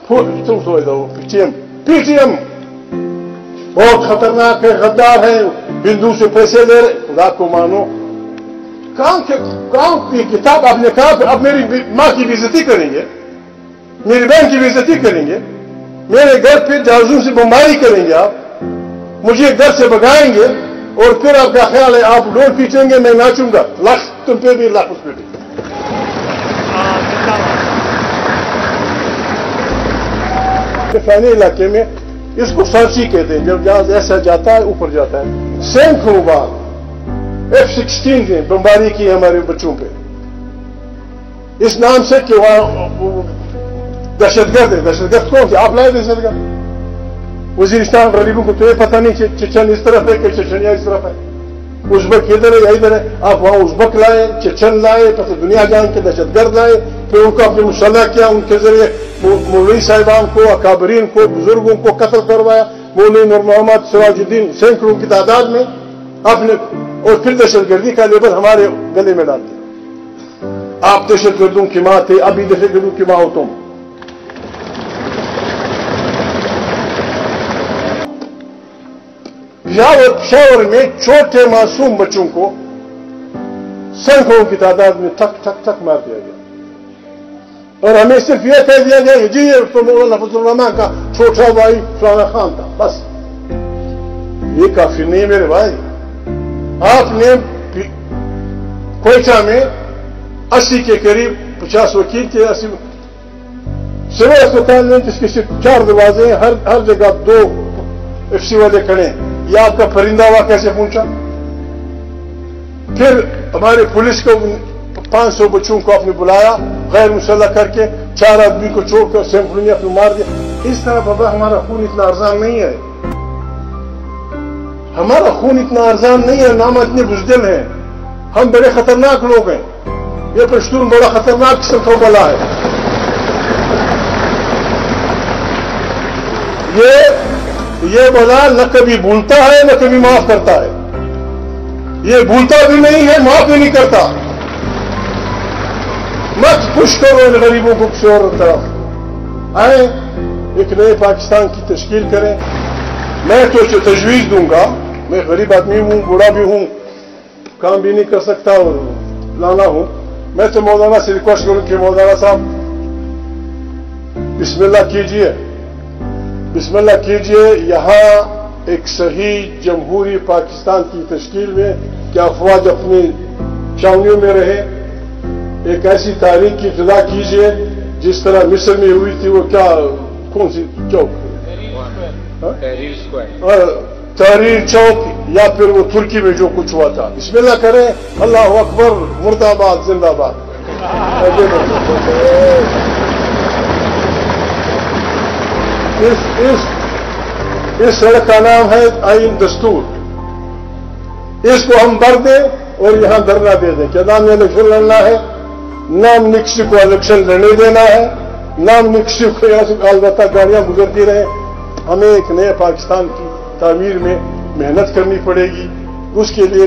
तुम समझ लो पीटीएम बहुत खतरनाक है, गद्दार है, हिंदू से पैसे ले रहे, खुदा को मानो। काम की किताब आपने कहा, अब मेरी माँ की बेइज्जती करेंगे, मेरी बहन की बेइज्जती करेंगे, मेरे घर पे जासूस से बमबारी करेंगे, आप मुझे घर से भगाएंगे और फिर आपका ख्याल है आप ढोल पीटेंगे, मैं नाचूंगा, लाख तुम पे भी लाख उस पे भी। फैनी इलाके में इसको सांची कहते हैं, जब जहां ऐसा जाता है ऊपर जाता है। सैकड़ों बार F-16 ने बमबारी की हमारे बच्चों पे, इस नाम से कि वहां दहशतगर्द है। दहशतगर्द कौन थे? आप लाए दहशतगर्द। वजीरिस्तान गरीबों को तो ये पता नहीं चेचन इस तरफ है कि चेचनिया इस तरफ है, उज़्बक इधर है या इधर है। आप वहां उज़्बक लाए, चेचन लाए, तो दुनिया जान के दहशतगर्द लाए, फिर उनको अपने मुसल्लह किया, उनके जरिए मौलवी साहिबान को, अकाबरीन को, बुजुर्गों को कत्ल करवाया, मौलवी नूर मोहम्मद, सिराजुद्दीन, सैकड़ों की तादाद में आपने, और फिर दहशतगर्दी का लेबल हमारे गले में डाल दिया। आप दहशतगर्दों की मां थे, अभी दहशतगर्दों की मां हो तुम। पेशावर में छोटे मासूम बच्चों को सैकड़ों की तादाद में थक थक थक मार दिया गया, और हमें सिर्फ यह कह दिया गया जी ये तो मौलाना फजलुर रहमान का छोटा भाई फलाना खान था, बस। ये काफी नहीं मेरे भाई। आपने कोयटा में 80 के करीब 50 वकील के 80 सिविल अस्पताल में, जिसके सिर्फ 4 दरवाजे हैं, हर जगह 2 FC वाले खड़े हैं। यह आपका परिंदा हुआ कैसे पहुंचा? फिर हमारे पुलिस को 500 बच्चों को आपने बुलाया, गैर मुसल्लह करके 4 आदमी को छोड़कर सैकड़ों ने आपने मार दिया। इस तरह बाबा हमारा खून इतना आसान नहीं है, हमारा खून इतना आसान नहीं है, नाम इतने बुज़दिल हैं, हम बड़े खतरनाक लोग हैं। ये पश्तून बड़ा खतरनाक किस्म का बला है। ये बला न कभी भूलता है न कभी माफ करता है। ये भूलता भी नहीं है, माफ भी नहीं करता। मत पुश करो इन गरीबों को किसी और तरफ। आए एक नए पाकिस्तान की तश्कील करें। मैं तो तजवीज दूंगा, मैं गरीब आदमी हूं, बूढ़ा भी हूं, काम भी नहीं कर सकता और लाना हूं। मैं तो मौलाना से रिक्वेस्ट करूं कि मौलाना साहब बिस्मिल्लाह कीजिए, बिस्मिल्लाह कीजिए। यहां एक सही जमहूरी पाकिस्तान की तश्कील में कि अफवाज अपनी छावनियों में रहे, एक ऐसी तारीख की इब्तिदा कीजिए जिस तरह मिस्र में हुई थी। वो क्या, कौन सी चौक? तहरीर चौक, या फिर वो तुर्की में जो कुछ हुआ था। बिस्मिल्लाह करें, अल्लाह अकबर, मुर्दाबाद, जिंदाबाद। इस सड़क का नाम है आईन दस्तूर। इसको हम भर दें और यहां धरना दे दें। क्या नाम इलेक्शन लड़ना है? नाम निक्सी को इलेक्शन लड़ने देना है, नाम निक्सी को यहां से अलबत्ता गाड़ियां गुजरती रहे। हमें एक नए पाकिस्तान की तामीर में मेहनत करनी पड़ेगी। उसके लिए